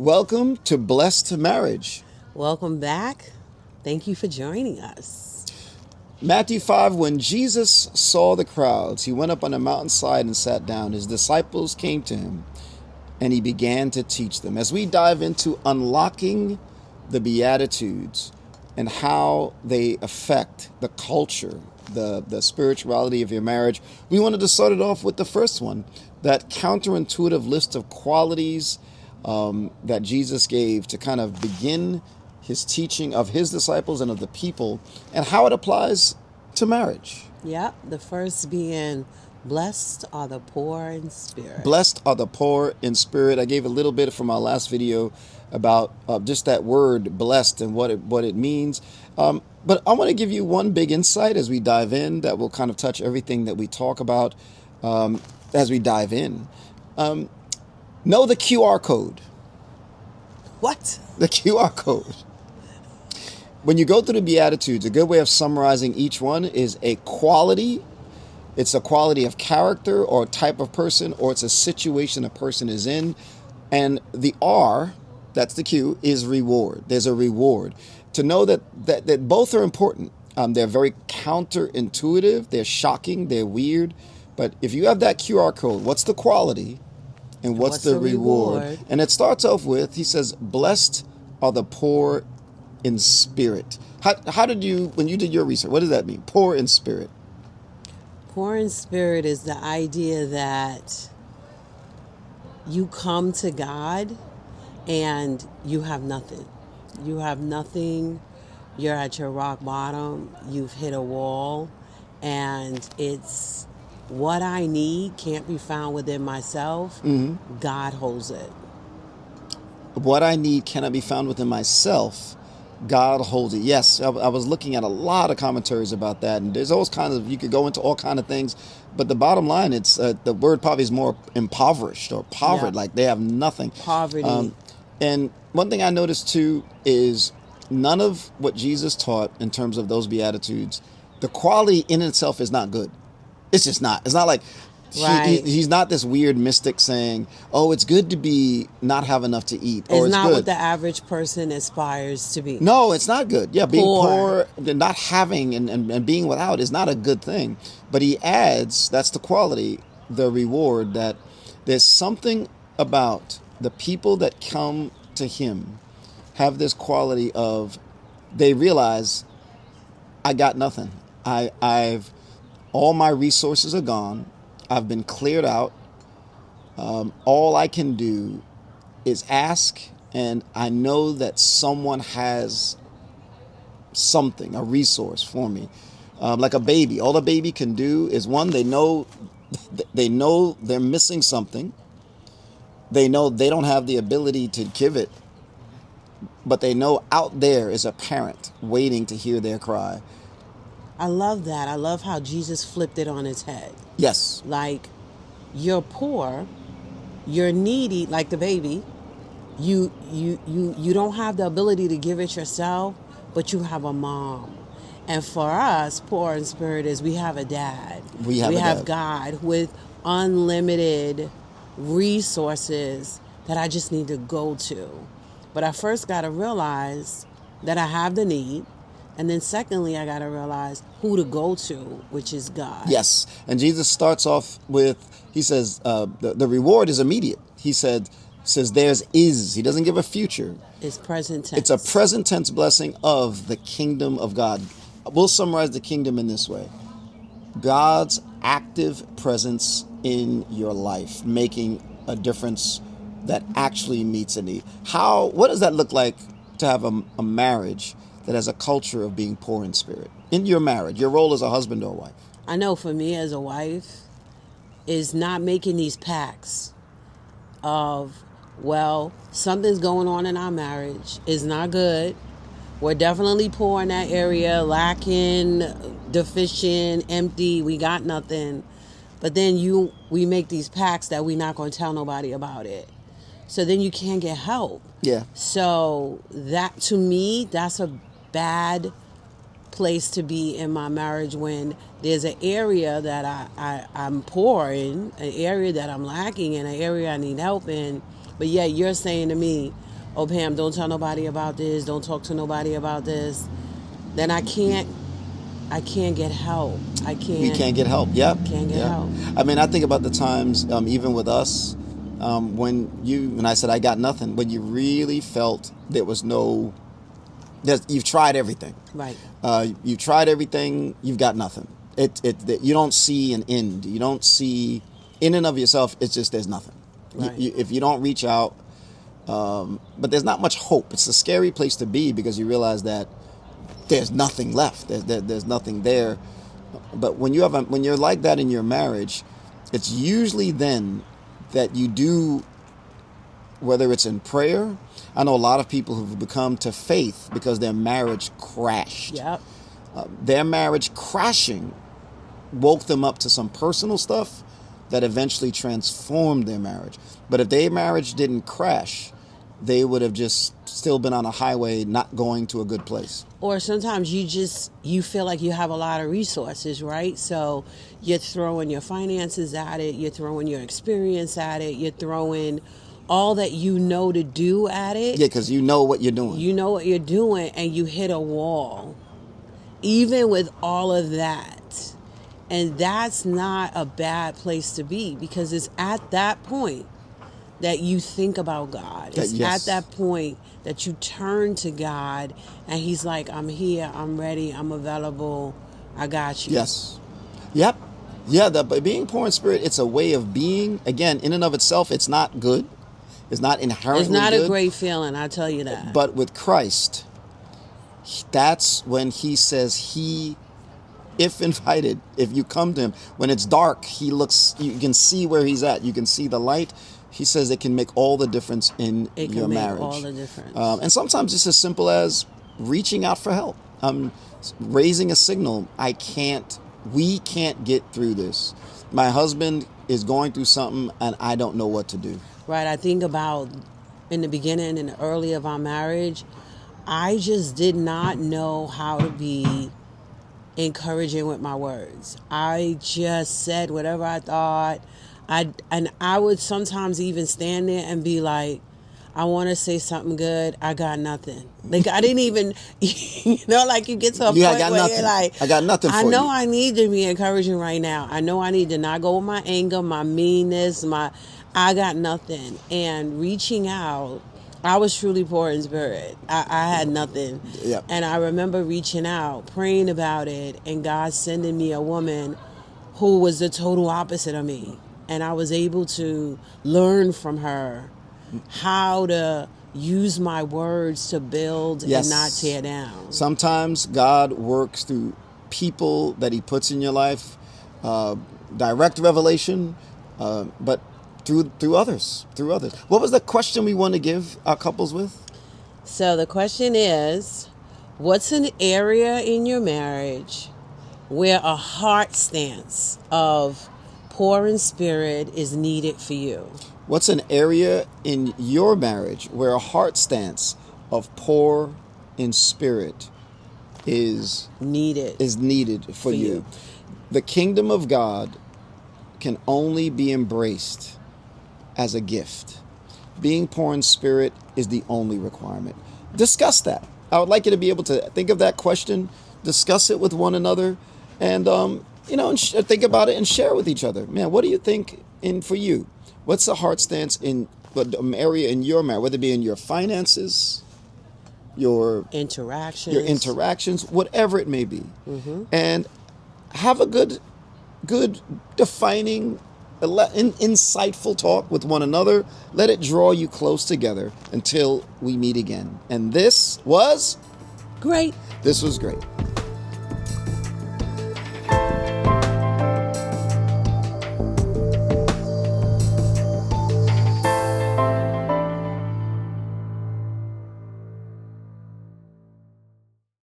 Welcome to Blessed Marriage. Welcome back. Thank you for joining us. Matthew 5, when Jesus saw the crowds, he went up on a mountainside and sat down. His disciples came to him, and he began to teach them. As we dive into unlocking the Beatitudes and how they affect the culture, the spirituality of your marriage, we wanted to start it off with the first one, that counterintuitive list of qualities that Jesus gave to kind of begin his teaching of his disciples and of the people, and how it applies to marriage. Yep, the first being blessed are the poor in spirit. Blessed are the poor in spirit. I gave a little bit from our last video about just that word blessed and what it means. But I want to give you one big insight as we dive in that will kind of touch everything that we talk about as we dive in. Know the QR code. What? The QR code. When you go through the Beatitudes, a good way of summarizing each one is a quality. It's a quality of character or type of person, or it's a situation a person is in. And the R, that's the Q, is reward. There's a reward. To know that both are important. They're very counterintuitive. They're shocking. They're weird. But if you have that QR code, what's the quality and what's the reward? And it starts off with, he says, blessed are the poor in spirit. How did you, when you did your research, what does that mean? Poor in spirit. Poor in spirit is the idea that you come to God and you have nothing. You have nothing. You're at your rock bottom. You've hit a wall. And it's what I need can't be found within myself. Mm-hmm. God holds it. What I need cannot be found within myself. God holds it. Yes, I was looking at a lot of commentaries about that, and there's always kind of, you could go into all kind of things, but the bottom line, it's the word poverty is more impoverished or poverty, like they have nothing. Poverty. And one thing I noticed too is none of what Jesus taught in terms of those Beatitudes, the quality in itself is not good. It's just not. It's not like right. He's not this weird mystic saying, oh, it's good to not have enough to eat. It's not good. What the average person aspires to be. No, it's not good. Yeah, being poor not having and being without is not a good thing. But he adds, that's the quality, the reward, that there's something about the people that come to him have this quality of, they realize, I got nothing. All my resources are gone. I've been cleared out. All I can do is ask, and I know that someone has something, a resource for me. Like a baby. All a baby can do is, one, they know they're missing something. They know they don't have the ability to give it, but they know out there is a parent waiting to hear their cry. I love that. I love how Jesus flipped it on its head. Yes. Like, you're poor, you're needy, like the baby. You don't have the ability to give it yourself, but you have a mom. And for us, poor in spirit is we have a dad. We have God with unlimited resources that I just need to go to. But I first got to realize that I have the need. And then secondly, I got to realize who to go to, which is God. Yes. And Jesus starts off with, he says, the reward is immediate. He says theirs is. He doesn't give a future. It's present tense. It's a present tense blessing of the kingdom of God. We'll summarize the kingdom in this way. God's active presence in your life, making a difference that actually meets a need. What does that look like to have a marriage that has a culture of being poor in spirit? In your marriage, your role as a husband or wife. I know for me as a wife is not making these pacts of, well, something's going on in our marriage. It's not good. We're definitely poor in that area, lacking, deficient, empty. We got nothing. But then we make these pacts that we're not going to tell nobody about it. So then you can't get help. Yeah. So that, to me, that's a bad place to be in my marriage, when there's an area that I'm poor in, an area that I'm lacking in, an area I need help in, but yet you're saying to me, oh Pam, don't tell nobody about this, don't talk to nobody about this, then I can't get help. You can't get help. Yep. Can't get Yeah. help. I mean, I think about the times, even with us, when I said I got nothing, when you really felt there was no, you've tried everything. Right. You've tried everything. You've got nothing. You don't see an end. You don't see, in and of yourself, it's just there's nothing. Right. If you don't reach out, but there's not much hope. It's a scary place to be because you realize that there's nothing left. There's nothing there. But when you're like that in your marriage, it's usually then that you do, whether it's in prayer. I know a lot of people who've become to faith because their marriage crashed. Yep. Their marriage crashing woke them up to some personal stuff that eventually transformed their marriage. But if their marriage didn't crash, they would have just still been on a highway, not going to a good place. Or sometimes you feel like you have a lot of resources, right? So you're throwing your finances at it, you're throwing your experience at it, you're throwing all that you know to do at it. Yeah, because you know what you're doing. You know what you're doing, and you hit a wall. Even with all of that. And that's not a bad place to be, because it's at that point that you think about God. It's at that point that you turn to God and He's like, I'm here, I'm ready, I'm available, I got you. Yes. Yep. Yeah, but being poor in spirit, it's a way of being. Again, in and of itself, it's not good. It's not inherently It's not good, a great feeling, I tell you that. But with Christ, that's when He says if invited, if you come to Him, when it's dark, you can see where He's at. You can see the light. He says it can make all the difference in your marriage. It can make all the difference. And sometimes it's as simple as reaching out for help. Raising a signal. We can't get through this. My husband is going through something and I don't know what to do. Right. I think about in the beginning and the early of our marriage, I just did not know how to be encouraging with my words. I just said whatever I thought. I would sometimes even stand there and be like, I want to say something good. I got nothing. Like, I didn't even, like you get to a point where you're like, I got nothing for you. I know I need to be encouraging right now. I know I need to not go with my anger, my meanness, I got nothing. And reaching out, I was truly poor in spirit. I had nothing. Yep. And I remember reaching out, praying about it, and God sending me a woman who was the total opposite of me. And I was able to learn from her how to use my words to build and not tear down. Sometimes God works through people that He puts in your life, direct revelation, but through others. What was the question we want to give our couples with? So the question is, what's an area in your marriage where a heart stance of poor in spirit is needed for you? What's an area in your marriage where a heart stance of poor in spirit is needed for you? The kingdom of God can only be embraced as a gift. Being poor in spirit is the only requirement. Discuss that. I would like you to be able to think of that question, discuss it with one another, and think about it and share with each other. Man, what do you think for you? What's the heart stance in the area in your marriage, whether it be in your finances, your interactions, whatever it may be, and have a good, defining, insightful talk with one another. Let it draw you close together until we meet again. And this was great. This was great.